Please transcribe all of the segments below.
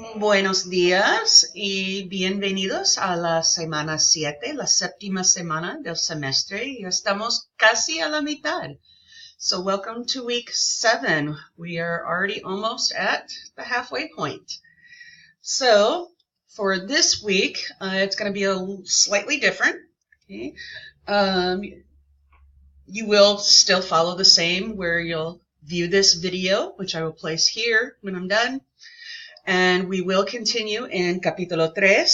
Buenos días y bienvenidos a la semana 7, la séptima semana del semestre. Y estamos casi a la mitad. So welcome to week 7. We are already almost at the halfway point. So for this week, it's going to be a slightly different. Okay? You will still follow the same where you'll view this video, which I will place here when I'm done. And we will continue in Capítulo 3.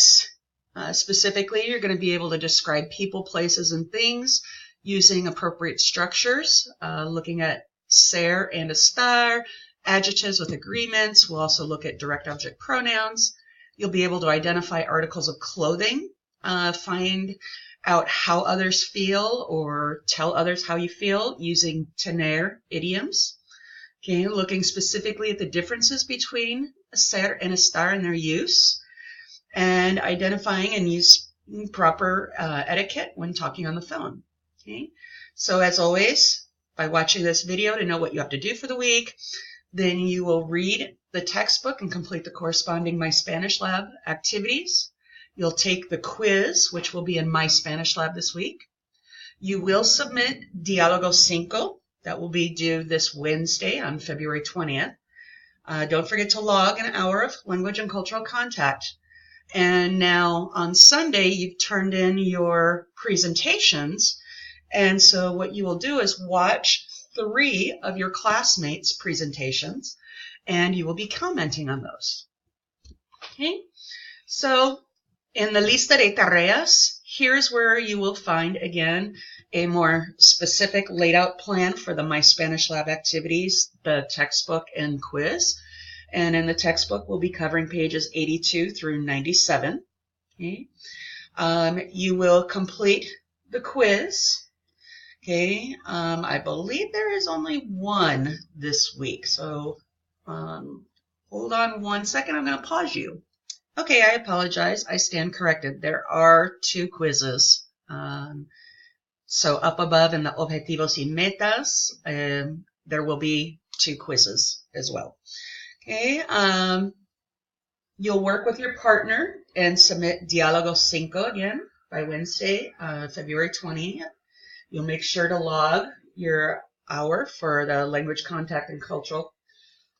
Specifically, you're going to be able to describe people, places, and things using appropriate structures, looking at ser and estar, adjectives with agreements. We'll also look at direct object pronouns. You'll be able to identify articles of clothing, find out how others feel or tell others how you feel using tener idioms. Okay, looking specifically at the differences between ser and estar in their use, and identifying and use proper etiquette when talking on the phone. Okay, so as always, by watching this video to know what you have to do for the week, then you will read the textbook and complete the corresponding My Spanish Lab activities. You'll take the quiz, which will be in My Spanish Lab this week. You will submit Diálogo 5. That will be due this Wednesday on February 20th. Don't forget to log an hour of language and cultural contact. And now on Sunday, you've turned in your presentations. And so what you will do is watch 3 of your classmates' presentations, and you will be commenting on those. Okay? So in the lista de tareas, here's where you will find, again, a more specific laid out plan for the My Spanish Lab activities, the textbook and quiz. And in the textbook, we'll be covering pages 82 through 97. Okay. You will complete the quiz. Okay. I believe there is only one this week. So hold on one second. I'm going to pause you. Okay, I apologize. I stand corrected. There are 2 quizzes. So up above in the objetivos y metas, there will be 2 quizzes as well. Okay, you'll work with your partner and submit Diálogo 5 again by Wednesday, February 20th. You'll make sure to log your hour for the language contact and cultural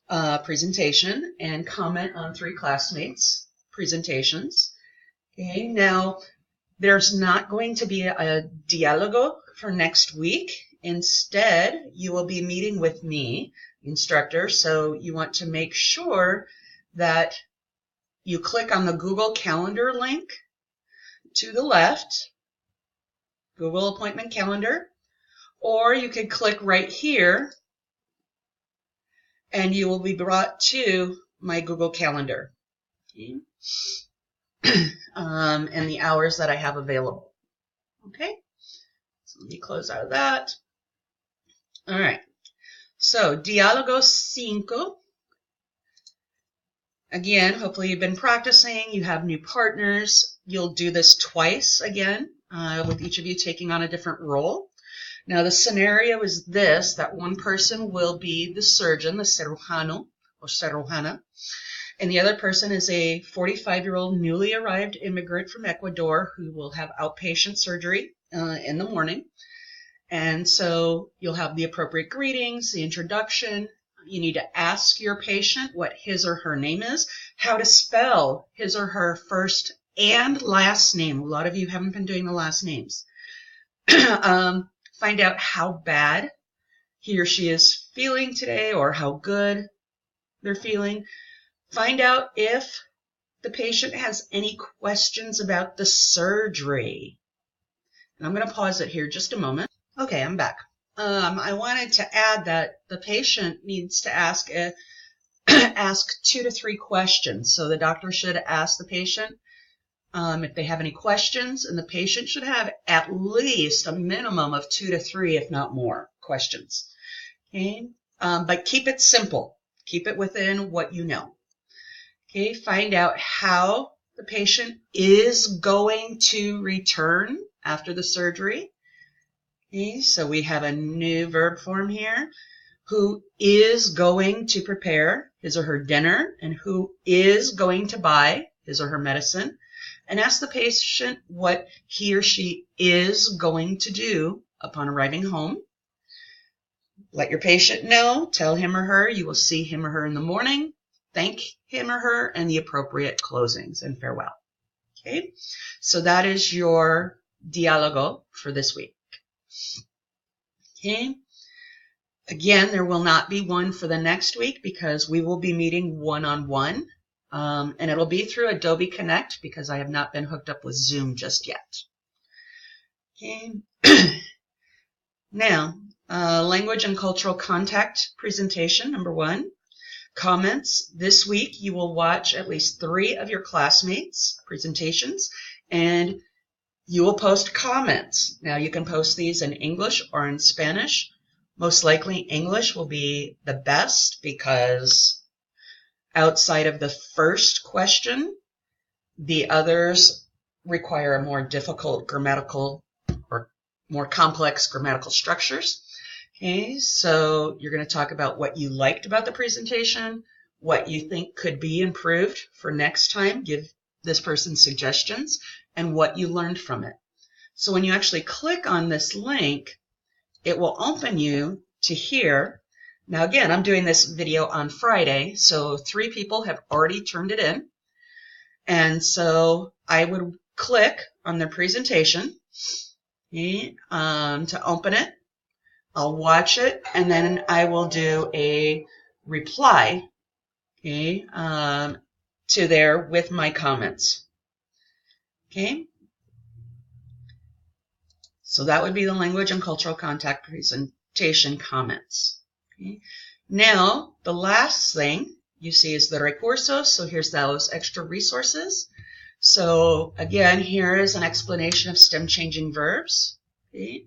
presentation and comment on 3 classmates' presentations. Okay, now there's not going to be a diálogo for next week. Instead, you will be meeting with me, instructor, so you want to make sure that you click on the Google Calendar link to the left, Google Appointment Calendar, or you could click right here and you will be brought to my Google Calendar. Okay. And the hours that I have available. Okay, so let me close out of that. All right, so Diálogo 5. Again, hopefully you've been practicing, you have new partners. You'll do this twice again, with each of you taking on a different role. Now the scenario is this, that one person will be the surgeon, the cirujano or cirujana, and the other person is a 45-year-old newly arrived immigrant from Ecuador who will have outpatient surgery in the morning. And so you'll have the appropriate greetings, the introduction. You need to ask your patient what his or her name is, how to spell his or her first and last name. A lot of you haven't been doing the last names. Find out how bad he or she is feeling today or how good they're feeling. Find out if the patient has any questions about the surgery. And I'm going to pause it here just a moment. Okay, I'm back. I wanted to add that the patient needs to ask 2 to 3 questions. So the doctor should ask the patient if they have any questions, and the patient should have at least a minimum of 2 to 3, if not more, questions. Okay, but keep it simple. Keep it within what you know. Okay, find out how the patient is going to return after the surgery. Okay, so we have a new verb form here. who is going to prepare his or her dinner and who is going to buy his or her medicine, and ask the patient what he or she is going to do upon arriving home. Let your patient know, tell him or her you will see him or her in the morning, thank him or her, and the appropriate closings and farewell. Okay, so that is your diálogo for this week. Okay, again, there will not be one for the next week because we will be meeting one-on-one, and it'll be through Adobe Connect because I have not been hooked up with Zoom just yet. Okay, now, language and cultural contact presentation, number 1. Comments. This week you will watch at least 3 of your classmates' presentations and you will post comments. Now you can post these in English or in Spanish. Most likely English will be the best because outside of the first question, the others require a more difficult grammatical or more complex grammatical structures. Okay, so you're going to talk about what you liked about the presentation, what you think could be improved for next time, give this person suggestions, and what you learned from it. So when you actually click on this link, it will open you to here. Now again, I'm doing this video on Friday, so 3 people have already turned it in. And so I would click on their presentation, okay, to open it. I'll watch it, and then I will do a reply, okay, to there with my comments. Okay, so that would be the language and cultural contact presentation comments. Okay. Now, the last thing you see is the recursos, so here's those extra resources. So again, here is an explanation of stem changing verbs. Okay.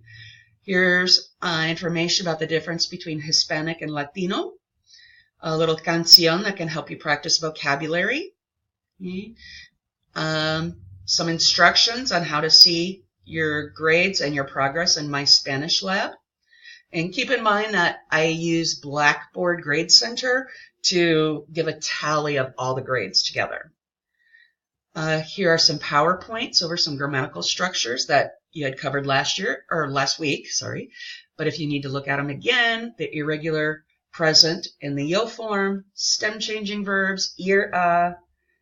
Here's information about the difference between Hispanic and Latino. A little canción that can help you practice vocabulary. Okay. Some instructions on how to see your grades and your progress in My Spanish Lab. And keep in mind that I use Blackboard Grade Center to give a tally of all the grades together. Here are some PowerPoints over some grammatical structures that you had covered last week, sorry. But if you need to look at them again, the irregular present in the yo form, stem changing verbs, ir a,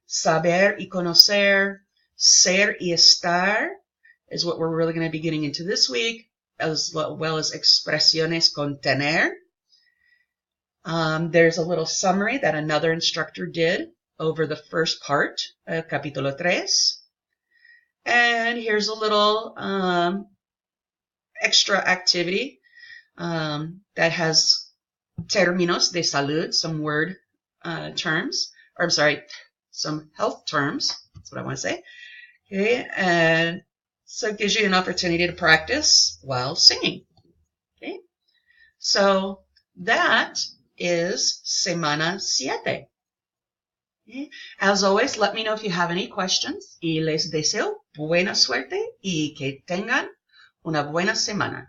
saber y conocer, ser y estar is what we're really going to be getting into this week, as well as expresiones con tener. There's a little summary that another instructor did over the first part of Capítulo 3. And here's a little extra activity that has términos de salud, some word terms, or I'm sorry, some health terms. That's what I want to say. Okay, and so it gives you an opportunity to practice while singing. Okay, so that is semana 7. Okay. As always, let me know if you have any questions y les deseo buena suerte y que tengan una buena semana.